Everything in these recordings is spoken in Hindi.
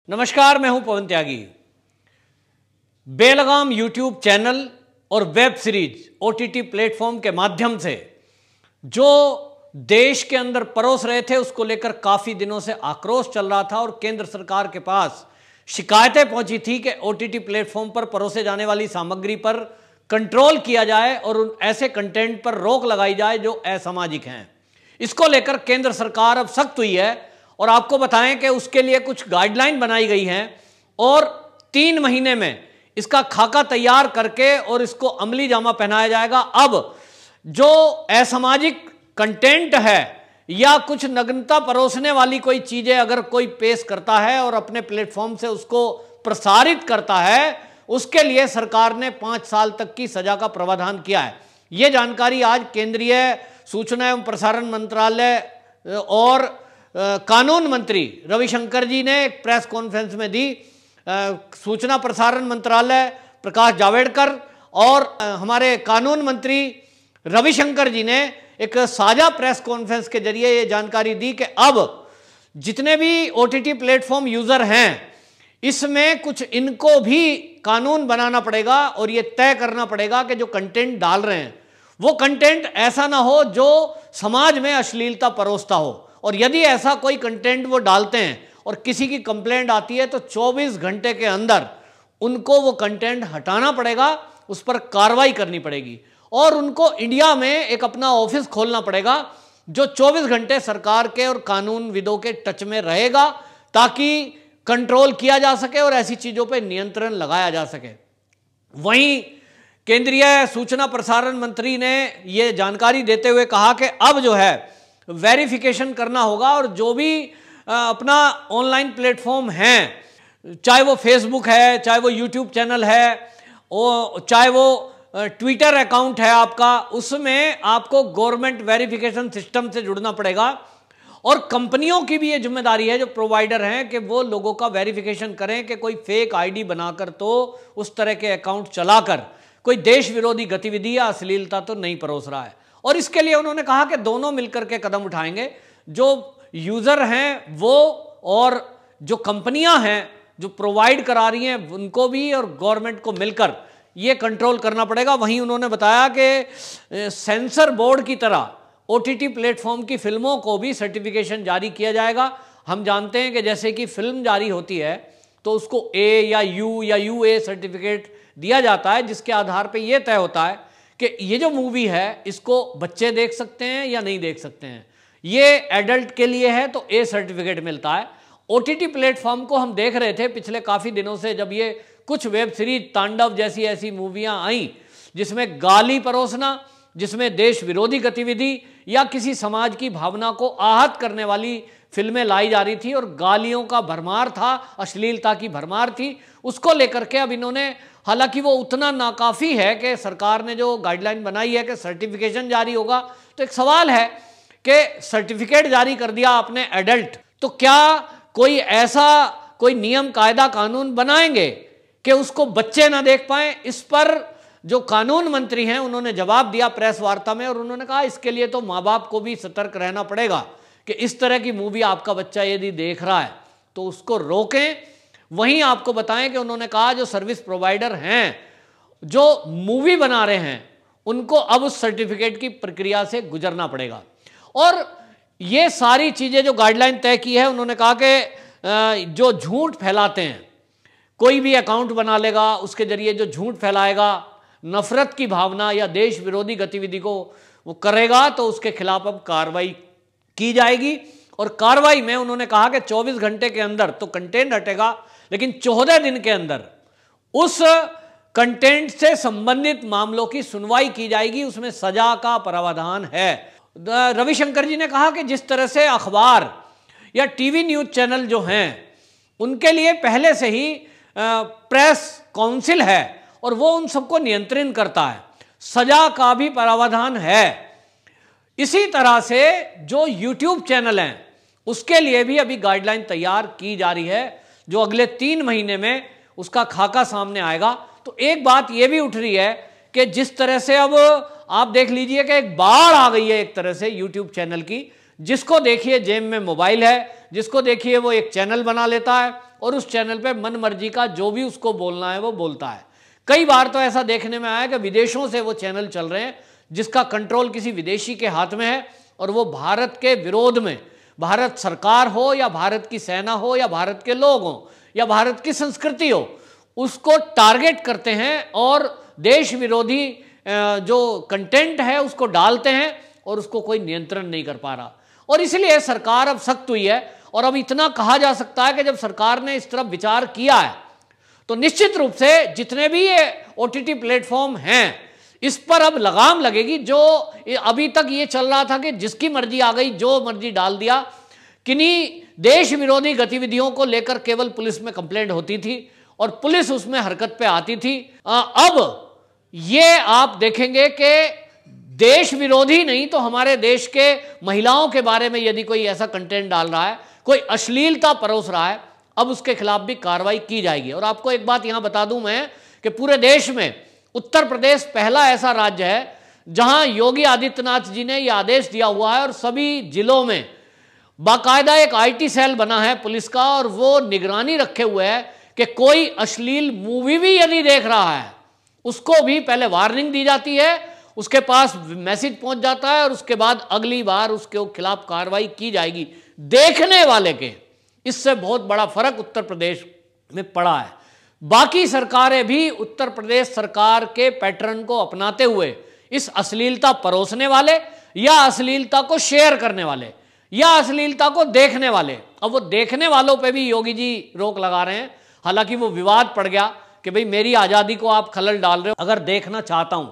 नमस्कार, मैं हूं पवन त्यागी। बेलगाम यूट्यूब चैनल और वेब सीरीज ओटीटी प्लेटफॉर्म के माध्यम से जो देश के अंदर परोस रहे थे, उसको लेकर काफी दिनों से आक्रोश चल रहा था और केंद्र सरकार के पास शिकायतें पहुंची थी कि ओटीटी प्लेटफॉर्म पर परोसे जाने वाली सामग्री पर कंट्रोल किया जाए और उन ऐसे कंटेंट पर रोक लगाई जाए जो असामाजिक हैं। इसको लेकर केंद्र सरकार अब सख्त हुई है और आपको बताएं कि उसके लिए कुछ गाइडलाइन बनाई गई हैं और 3 महीने में इसका खाका तैयार करके और इसको अमली जामा पहनाया जाएगा। अब जो असामाजिक कंटेंट है या कुछ नग्नता परोसने वाली कोई चीजें अगर कोई पेश करता है और अपने प्लेटफॉर्म से उसको प्रसारित करता है, उसके लिए सरकार ने 5 साल तक की सजा का प्रावधान किया है। यह जानकारी आज केंद्रीय सूचना एवं प्रसारण मंत्रालय और कानून मंत्री रविशंकर जी ने एक प्रेस कॉन्फ्रेंस में दी। सूचना प्रसारण मंत्रालय प्रकाश जावड़ेकर और हमारे कानून मंत्री रविशंकर जी ने एक साझा प्रेस कॉन्फ्रेंस के जरिए ये जानकारी दी कि अब जितने भी ओटीटी प्लेटफॉर्म यूजर हैं, इसमें कुछ इनको भी कानून बनाना पड़ेगा और ये तय करना पड़ेगा कि जो कंटेंट डाल रहे हैं वो कंटेंट ऐसा ना हो जो समाज में अश्लीलता परोसता हो, और यदि ऐसा कोई कंटेंट वो डालते हैं और किसी की कंप्लेंट आती है तो 24 घंटे के अंदर उनको वो कंटेंट हटाना पड़ेगा, उस पर कार्रवाई करनी पड़ेगी और उनको इंडिया में एक अपना ऑफिस खोलना पड़ेगा जो 24 घंटे सरकार के और कानूनविदों के टच में रहेगा ताकि कंट्रोल किया जा सके और ऐसी चीजों पर नियंत्रण लगाया जा सके। वहीं केंद्रीय सूचना प्रसारण मंत्री ने यह जानकारी देते हुए कहा कि अब जो है वेरिफिकेशन करना होगा और जो भी अपना ऑनलाइन प्लेटफॉर्म है, चाहे वो फेसबुक है, चाहे वो यूट्यूब चैनल है, चाहे वो ट्विटर अकाउंट है आपका, उसमें आपको गवर्नमेंट वेरिफिकेशन सिस्टम से जुड़ना पड़ेगा और कंपनियों की भी ये जिम्मेदारी है जो प्रोवाइडर हैं कि वो लोगों का वेरिफिकेशन करें कि कोई फेक आईडी बनाकर तो उस तरह के अकाउंट चलाकर कोई देश विरोधी गतिविधि या अश्लीलता तो नहीं परोस रहा है। और इसके लिए उन्होंने कहा कि दोनों मिलकर के कदम उठाएंगे, जो यूजर हैं वो और जो कंपनियां हैं जो प्रोवाइड करा रही हैं उनको भी और गवर्नमेंट को मिलकर ये कंट्रोल करना पड़ेगा। वहीं उन्होंने बताया कि सेंसर बोर्ड की तरह ओटीटी प्लेटफॉर्म की फिल्मों को भी सर्टिफिकेशन जारी किया जाएगा। हम जानते हैं कि जैसे कि फिल्म जारी होती है तो उसको ए या यू या यूए सर्टिफिकेट दिया जाता है, जिसके आधार पर यह तय होता है कि ये जो मूवी है इसको बच्चे देख सकते हैं या नहीं देख सकते हैं। ये एडल्ट के लिए है तो ए सर्टिफिकेट मिलता है। ओटीटी प्लेटफॉर्म को हम देख रहे थे पिछले काफ़ी दिनों से, जब ये कुछ वेब सीरीज तांडव जैसी ऐसी मूवियां आई जिसमें गाली परोसना, जिसमें देश विरोधी गतिविधि या किसी समाज की भावना को आहत करने वाली फिल्में लाई जा रही थी और गालियों का भरमार था, अश्लीलता की भरमार थी। उसको लेकर के अब इन्होंने, हालांकि वो उतना नाकाफी है कि सरकार ने जो गाइडलाइन बनाई है कि सर्टिफिकेशन जारी होगा, तो एक सवाल है कि सर्टिफिकेट जारी कर दिया आपने एडल्ट, तो क्या कोई ऐसा कोई नियम कायदा कानून बनाएंगे कि उसको बच्चे ना देख पाए? इस पर जो कानून मंत्री हैं उन्होंने जवाब दिया प्रेस वार्ता में और उन्होंने कहा इसके लिए तो माँ बाप को भी सतर्क रहना पड़ेगा कि इस तरह की मूवी आपका बच्चा यदि देख रहा है तो उसको रोकें। वहीं आपको बताएं कि उन्होंने कहा जो सर्विस प्रोवाइडर हैं जो मूवी बना रहे हैं उनको अब उस सर्टिफिकेट की प्रक्रिया से गुजरना पड़ेगा। और ये सारी चीजें जो गाइडलाइन तय की है, उन्होंने कहा कि जो झूठ फैलाते हैं, कोई भी अकाउंट बना लेगा, उसके जरिए जो झूठ फैलाएगा, नफरत की भावना या देश विरोधी गतिविधि को वो करेगा, तो उसके खिलाफ अब कार्रवाई की जाएगी। और कार्रवाई में उन्होंने कहा कि 24 घंटे के अंदर तो कंटेंट हटेगा, लेकिन 14 दिन के अंदर उस कंटेंट से संबंधित मामलों की सुनवाई की जाएगी, उसमें सजा का प्रावधान है। रविशंकर जी ने कहा कि जिस तरह से अखबार या टीवी न्यूज चैनल जो हैं उनके लिए पहले से ही प्रेस काउंसिल है और वो उन सबको नियंत्रण करता है, सजा का भी प्रावधान है। इसी तरह से जो यूट्यूब चैनल हैं उसके लिए भी अभी गाइडलाइन तैयार की जा रही है, जो अगले 3 महीने में उसका खाका सामने आएगा। तो एक बात यह भी उठ रही है कि जिस तरह से अब आप देख लीजिए कि एक बाढ़ आ गई है एक तरह से यूट्यूब चैनल की, जिसको देखिए जेब में मोबाइल है, जिसको देखिए वो एक चैनल बना लेता है और उस चैनल पे मन मर्जी का जो भी उसको बोलना है वो बोलता है। कई बार तो ऐसा देखने में आया कि विदेशों से वो चैनल चल रहे हैं जिसका कंट्रोल किसी विदेशी के हाथ में है, और वो भारत के विरोध में, भारत सरकार हो या भारत की सेना हो या भारत के लोग हो या भारत की संस्कृति हो, उसको टारगेट करते हैं और देश विरोधी जो कंटेंट है उसको डालते हैं और उसको कोई नियंत्रण नहीं कर पा रहा। और इसलिए सरकार अब सख्त हुई है, और अब इतना कहा जा सकता है कि जब सरकार ने इस तरफ विचार किया है तो निश्चित रूप से जितने भी ये OTT प्लेटफॉर्म हैं इस पर अब लगाम लगेगी। जो अभी तक ये चल रहा था कि जिसकी मर्जी आ गई, जो मर्जी डाल दिया, किन्हीं देश विरोधी गतिविधियों को लेकर केवल पुलिस में कंप्लेंट होती थी और पुलिस उसमें हरकत पे आती थी। अब ये आप देखेंगे कि देश विरोधी नहीं तो हमारे देश के महिलाओं के बारे में यदि कोई ऐसा कंटेंट डाल रहा है, कोई अश्लीलता परोस रहा है, अब उसके खिलाफ भी कार्रवाई की जाएगी। और आपको एक बात यहां बता दूं मैं कि पूरे देश में उत्तर प्रदेश पहला ऐसा राज्य है जहां योगी आदित्यनाथ जी ने यह आदेश दिया हुआ है और सभी जिलों में बाकायदा एक IT सेल बना है पुलिस का, और वो निगरानी रखे हुए है कि कोई अश्लील मूवी भी यदि देख रहा है उसको भी पहले वार्निंग दी जाती है, उसके पास मैसेज पहुंच जाता है और उसके बाद अगली बार उसके खिलाफ कार्रवाई की जाएगी देखने वाले के। इससे बहुत बड़ा फर्क उत्तर प्रदेश में पड़ा है। बाकी सरकारें भी उत्तर प्रदेश सरकार के पैटर्न को अपनाते हुए इस अश्लीलता परोसने वाले या अश्लीलता को शेयर करने वाले या अश्लीलता को देखने वाले, अब वो देखने वालों पे भी योगी जी रोक लगा रहे हैं। हालांकि वो विवाद पड़ गया कि भाई मेरी आज़ादी को आप खलल डाल रहे हो, अगर देखना चाहता हूं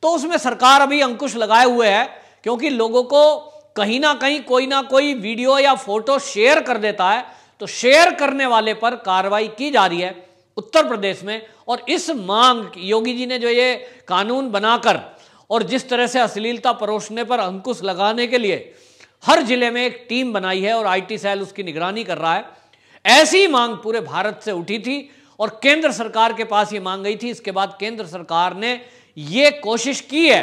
तो उसमें सरकार अभी अंकुश लगाए हुए है, क्योंकि लोगों को कहीं ना कोई वीडियो या फोटो शेयर कर देता है तो शेयर करने वाले पर कार्रवाई की जा रही है उत्तर प्रदेश में। और इस मांग, योगी जी ने जो ये कानून बनाकर और जिस तरह से अश्लीलता परोसने पर अंकुश लगाने के लिए हर जिले में एक टीम बनाई है और IT सेल उसकी निगरानी कर रहा है, ऐसी मांग पूरे भारत से उठी थी और केंद्र सरकार के पास ये मांग गई थी। इसके बाद केंद्र सरकार ने ये कोशिश की है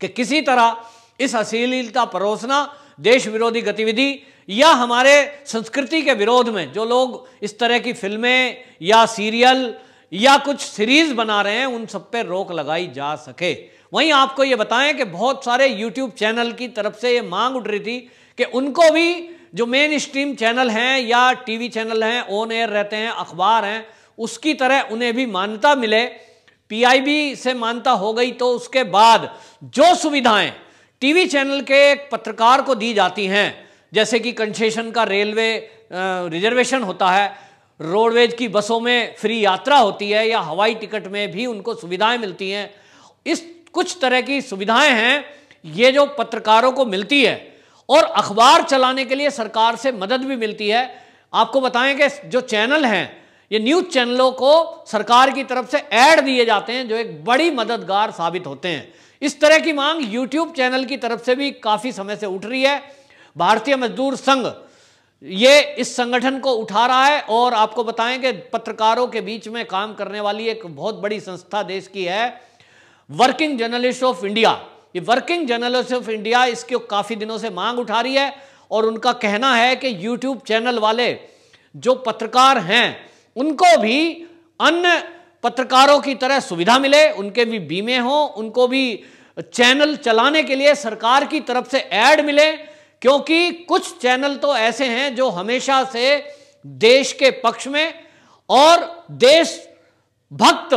कि किसी तरह इस अश्लीलता परोसना, देश विरोधी गतिविधि या हमारे संस्कृति के विरोध में जो लोग इस तरह की फिल्में या सीरियल या कुछ सीरीज बना रहे हैं उन सब पे रोक लगाई जा सके। वहीं आपको ये बताएं कि बहुत सारे YouTube चैनल की तरफ से ये मांग उठ रही थी कि उनको भी जो मेन स्ट्रीम चैनल हैं या टीवी चैनल हैं, ऑन एयर रहते हैं, अखबार हैं, उसकी तरह उन्हें भी मान्यता मिले। PIB से मान्यता हो गई तो उसके बाद जो सुविधाएं टीवी चैनल के एक पत्रकार को दी जाती हैं, जैसे कि कंसेशन का रेलवे रिजर्वेशन होता है, रोडवेज की बसों में फ्री यात्रा होती है या हवाई टिकट में भी उनको सुविधाएं मिलती हैं, इस कुछ तरह की सुविधाएं हैं ये जो पत्रकारों को मिलती है और अखबार चलाने के लिए सरकार से मदद भी मिलती है। आपको बताएं कि जो चैनल हैं ये न्यूज़ चैनलों को सरकार की तरफ से ऐड दिए जाते हैं जो एक बड़ी मददगार साबित होते हैं। इस तरह की मांग YouTube चैनल की तरफ से भी काफ़ी समय से उठ रही है। भारतीय मजदूर संघ ये इस संगठन को उठा रहा है और आपको बताएं कि पत्रकारों के बीच में काम करने वाली एक बहुत बड़ी संस्था देश की है वर्किंग जर्नलिस्ट ऑफ इंडिया। ये वर्किंग जर्नलिस्ट ऑफ इंडिया इसकी काफ़ी दिनों से मांग उठा रही है और उनका कहना है कि YouTube चैनल वाले जो पत्रकार हैं उनको भी अन्य पत्रकारों की तरह सुविधा मिले, उनके भी बीमे हों, उनको भी चैनल चलाने के लिए सरकार की तरफ से ऐड मिले, क्योंकि कुछ चैनल तो ऐसे हैं जो हमेशा से देश के पक्ष में और देशभक्त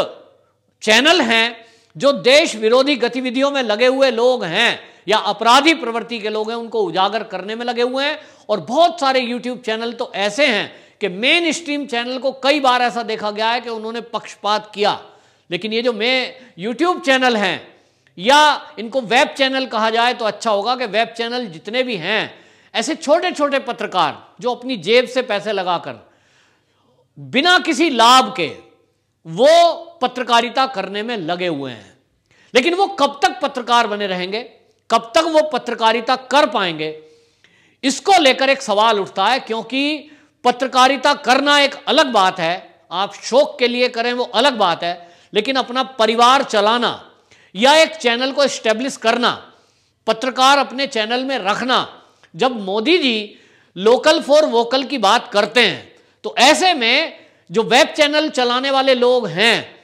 चैनल हैं जो देश विरोधी गतिविधियों में लगे हुए लोग हैं या अपराधी प्रवृत्ति के लोग हैं उनको उजागर करने में लगे हुए हैं। और बहुत सारे YouTube चैनल तो ऐसे हैं कि मेन स्ट्रीम चैनल को कई बार ऐसा देखा गया है कि उन्होंने पक्षपात किया, लेकिन ये जो YouTube चैनल हैं या इनको वेब चैनल कहा जाए तो अच्छा होगा कि वेब चैनल जितने भी हैं ऐसे छोटे छोटे पत्रकार जो अपनी जेब से पैसे लगाकर बिना किसी लाभ के वो पत्रकारिता करने में लगे हुए हैं, लेकिन वो कब तक पत्रकार बने रहेंगे, कब तक वो पत्रकारिता कर पाएंगे, इसको लेकर एक सवाल उठता है। क्योंकि पत्रकारिता करना एक अलग बात है, आप शौक के लिए करें वो अलग बात है, लेकिन अपना परिवार चलाना या एक चैनल को एस्टेब्लिश करना, पत्रकार अपने चैनल में रखना, जब Modi ji local for vocal की बात करते हैं तो ऐसे में जो वेब चैनल चलाने वाले लोग हैं,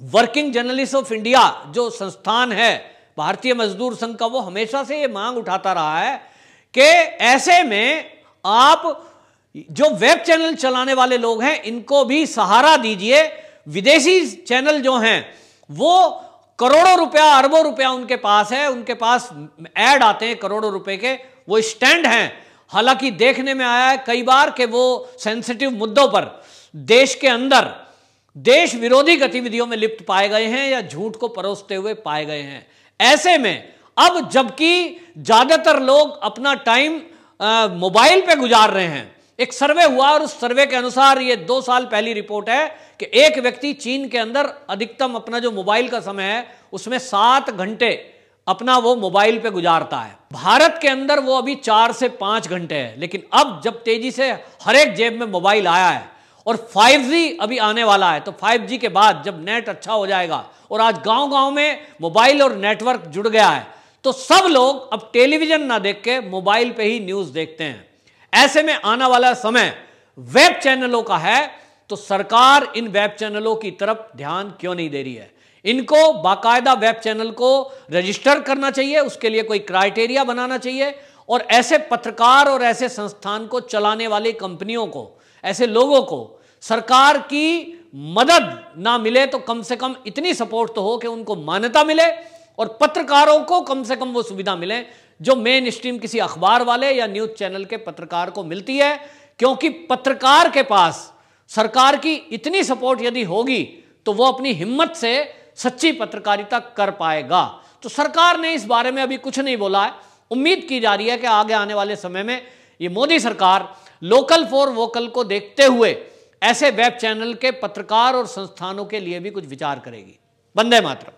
वर्किंग जर्नलिस्ट ऑफ इंडिया जो संस्थान है भारतीय मजदूर संघ का, वो हमेशा से ये मांग उठाता रहा है कि ऐसे में आप जो वेब चैनल चलाने वाले लोग हैं इनको भी सहारा दीजिए। विदेशी चैनल जो हैं वो करोड़ों रुपया, अरबों रुपया उनके पास है, उनके पास ऐड आते हैं करोड़ों रुपए के, वो स्टैंड हैं। हालांकि देखने में आया है कई बार कि वो सेंसिटिव मुद्दों पर देश के अंदर देश विरोधी गतिविधियों में लिप्त पाए गए हैं या झूठ को परोसते हुए पाए गए हैं। ऐसे में अब जबकि ज्यादातर लोग अपना टाइम मोबाइल पे गुजार रहे हैं, एक सर्वे हुआ और उस सर्वे के अनुसार, ये 2 साल पहली रिपोर्ट है कि एक व्यक्ति चीन के अंदर अधिकतम अपना जो मोबाइल का समय है उसमें 7 घंटे अपना वो मोबाइल पे गुजारता है। भारत के अंदर वो अभी 4 से 5 घंटे है। लेकिन अब जब तेजी से हर एक जेब में मोबाइल आया है और 5G अभी आने वाला है, तो 5G के बाद जब नेट अच्छा हो जाएगा और आज गांव-गांव में मोबाइल और नेटवर्क जुड़ गया है, तो सब लोग अब टेलीविजन ना देख के मोबाइल पे ही न्यूज़ देखते हैं। ऐसे में आने वाला समय वेब चैनलों का है, तो सरकार इन वेब चैनलों की तरफ ध्यान क्यों नहीं दे रही है? इनको बाकायदा वेब चैनल को रजिस्टर करना चाहिए, उसके लिए कोई क्राइटेरिया बनाना चाहिए और ऐसे पत्रकार और ऐसे संस्थान को चलाने वाली कंपनियों को, ऐसे लोगों को सरकार की मदद ना मिले तो कम से कम इतनी सपोर्ट तो हो कि उनको मान्यता मिले और पत्रकारों को कम से कम वो सुविधा मिले जो मेन स्ट्रीम किसी अखबार वाले या न्यूज़ चैनल के पत्रकार को मिलती है। क्योंकि पत्रकार के पास सरकार की इतनी सपोर्ट यदि होगी तो वो अपनी हिम्मत से सच्ची पत्रकारिता कर पाएगा। तो सरकार ने इस बारे में अभी कुछ नहीं बोला है। उम्मीद की जा रही है कि आगे आने वाले समय में ये मोदी सरकार लोकल फॉर वोकल को देखते हुए ऐसे वेब चैनल के पत्रकार और संस्थानों के लिए भी कुछ विचार करेगी। वंदे मातरम।